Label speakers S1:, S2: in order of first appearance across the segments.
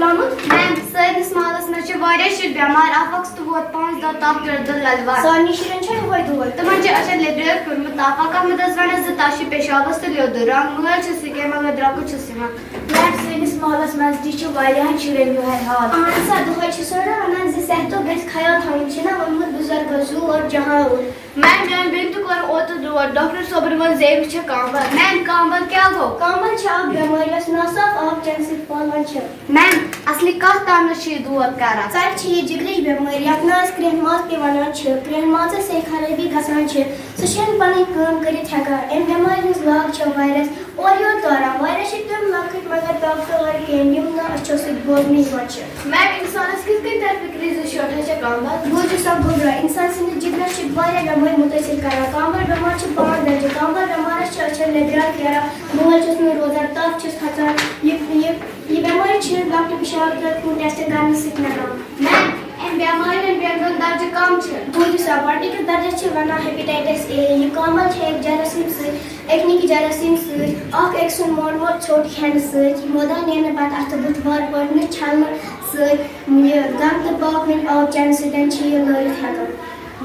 S1: پھٔہلومُت؟
S2: میم سٲنِس محلس منٛز چھِ واریاہ شُرۍ بٮ۪مار اکھ وقت ووت 5 دۄہ تاپھ تہٕ للوار
S1: سارنٕے شُرٮ۪ن چھا یِہوے دود؟
S2: تِمن چھِ أچھن لیٚدرِ پھیوٗرمُت تاپھ اکھ احمد ٲس ونان زِ تس چھُ پیشابس تہٕ لیٚدُر رنٛگ مٲلۍ چھُس یہِ کیٚنٛہہ مگر درٛۄکُر چھُس یِوان
S1: میم سٲنِس محلس منٛز تہِ چھُ واریاہن شُرٮ۪ن یِہوے حال. اہن سا دۄہے چھِ سٲری ونان زِ صحتُک گژھِ خیال تھاوُن چھُنہ ووٚنمُت بُزرگو زوٗ اور جہاں اور.
S2: میم میٛانہِ بیٚنہِ تہِ کوٚر اوترٕ دود ڈاکٹر صٲبن ووٚن زِ أمِس چھِ کامبل میم کامبل کیٛاہ گوٚو؟
S1: کامبل چھِ اکھ بٮ۪مٲرۍ یۄس ناصاف آب چٮ۪نہٕ سۭتۍ پھٔہلان چھِ.
S2: میم اصلی کتھ تانس چھِ یہِ دود کران؟
S1: ژَرِ چھِ یہِ جگرٕچ بٮ۪مٲرۍ یتھ نہٕ أسۍ کرٛیٚہن ماز تہِ ونان چھِ. کرٛیٚہن مازس سۭتۍ خرٲبی گژھان چھِ سُہ چھُنہٕ پنٕنۍ کٲم کٔرِتھ ہٮ۪کان. امہِ بٮ۪مارِ ہٕنٛز لاگ چھِ وایرس اورٕ یورٕ تاران. وایرس چھِ تِم لۄکٕٹۍ مگر طاقتور کیٚمۍ یِم نہٕ أچھو سۭتۍ بوزنہٕ یِوان چھِ.
S2: میم اِنسانس کِتھ کٔنۍ تر فِکرِ زِ شوٹھا چھےٚ کامبل؟
S1: بوٗزِو سا گوٚبرا اِنسان سٕنٛدِس جگرس چھِ واریاہ بٮ۪مٲرۍ مُتٲثر کران. کامبل بٮ۪مار چھِ 5 درجہِ. کامبل بٮ۪مارس چھِ أچھن لیٚدران پھیران مٲل چھُس نہٕ روزان تپھ چھُس کھژان. یہِ بٮ۪مٲرۍ چھِ لۄکٹہِ پِشاب تہٕ خوٗن ٹٮ۪سٹ کرنہٕ سۭتۍ مٮ۪لان.
S2: میم امہِ بٮ۪مارِ ہٕنٛدۍ بٮ۪مارِ درجہِ کم چھِ؟
S1: بوٗزِو سا گۄڈٕنِکِس درجس چھِ ونان ہیپیٹایٹس اے. یہِ کامبل چھِ اکہِ جراثیٖم سۭتۍ اکنٕکۍ جراثیٖم سۭتۍ اکھ أکۍ سُنٛد مول ژھوٚٹ کھٮ۪نہٕ سۭتۍ مٲدان نیرنہٕ پتہٕ اَتھٕ بُتھ وارٕ پٲٹھۍ نہٕ چھلنہٕ سۭتۍ یہِ گنٛدٕ تہٕ پاک وٕنۍ آب چٮ۪نہٕ سۭتۍ چھِ یہِ لٲرِتھ ہٮ۪کان.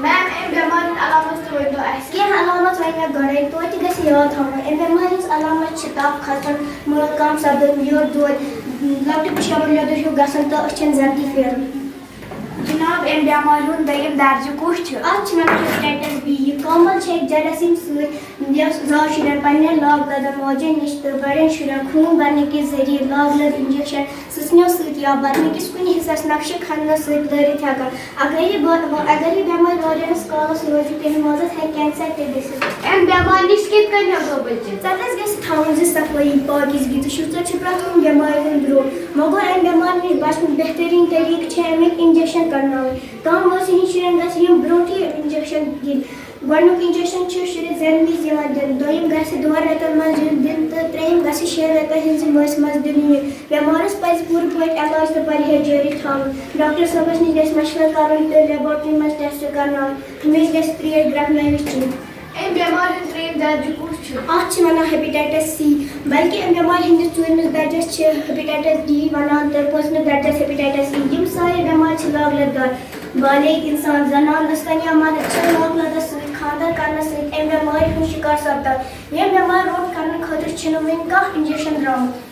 S2: میم امہِ بٮ۪مارِ ہٕنٛدۍ علامت تہِ ؤنۍتو اَسہِ.
S1: کینٛہہ علامت وَنہِ مےٚ گۄڈَے توتہِ گژھِ یاد تھاوُن. امہِ بٮ۪مارِ ہٕنٛز علامت چھِ تپھ کھسُن مٲل کم سپدُن یٔڈ دود لۄکٹہِ پِشابہٕ لیٚدُر ہیوٗ گژھُن تہٕ أچھن زنٛدی پھیرُن.
S2: جناب امہِ بٮ۪مارِ ہُنٛد دوٚیِم درجہِ کُس چھُ؟
S1: اتھ چھِ ونان ہیپیٹایٹس بی. یہِ کامبل چھِ اکہِ جراثیٖم سۭتۍ یۄس زاو شُرٮ۪ن پننٮ۪ن لاگ لدن واجٮ۪ن نِش تہٕ بڑٮ۪ن شُرٮ۪ن خوٗن برنہٕ کہِ ذٔریعہٕ لاگ لد انجکشن سٕژنیو سۭتۍ یا بدنہٕ کِس کُنہِ حصس نقشہٕ کھننہٕ سۭتۍ لٲرِتھ ہٮ۪کان. اگر یہِ بٮ۪مٲرۍ واریاہس کالس روزِ تیٚلہِ منٛزس ہٮ۪کہِ کینسر تہِ گٔژھِتھ.
S2: امہِ بٮ۪مارِ نِش کِتھ کٔنۍ ہٮ۪کو بٔچِتھ؟
S1: ژَلس گژھِ تھاوُن زِ صفٲیی پٲکیزگی تہٕ شُژر چھُ پرٛٮ۪تھ کُنہِ بٮ۪مارِ ہُنٛد برٛونٛہہ. مگر امہِ بٮ۪مارِ نِش بچنُک بہتریٖن طٔریٖقہٕ چھِ امیِکۍ انجکشن کرناوٕنۍ. کم وٲنٛسہِ ہٕنٛدۍ شُرٮ۪ن گژھِ یِم برٛونٛٹھٕے انجکشن دِنۍ. گۄڈنیُک انجکشن چھُ شُرِس زٮ۪نہٕ وِزِ یِوان دِنہٕ. دوٚیِم گژھِ 2 رٮ۪تن منٛز یُن دِنہٕ تہٕ ترٛیٚیِم گژھِ 6 رٮ۪تن ہٕنٛزِ وٲنٛسہِ منٛز دِنہٕ یُن. بٮ۪مارس پزِ پوٗرٕ پٲٹھۍ علاج تہٕ پرہیز جٲری تھاوُن. ڈاکٹر صٲبس نِش گژھِ مشورٕ کرُن تہٕ لیبارٹری منٛز ٹیسٹ کرناوُن. ہمیشہِ گژھِ ترٛیش گرٛٮ۪کنٲوِتھ چیٚنۍ.
S2: امہِ بٮ۪مارِ ہُنٛد ترٛیٚیِم درجہِ کُس چھُ؟
S1: اتھ چھِ ونان ہیپیٹایٹس سی. بلکہِ امہِ بٮ۪مارِ ہٕنٛدِس 4مِس درجس چھِ ہیپیٹایٹس ڈی ونان تہٕ 5مِس درجس ہیپیٹایٹس ای. یِم سارے بٮ۪مارِ چھِ لاگ لدگار. بالغ اِنسان زنان ٲسۍتن یا مرد چھِ لاگ لدس سۭتۍ خانٛدر کرنہٕ سۭتۍ امہِ بٮ۪مارِ ہُنٛد شِکار سپدان. ییٚمہِ بٮ۪مارِ روٚٹ کرنہٕ خٲطرٕ چھُنہٕ وُنہِ کانٛہہ انجکشن درٛامُت.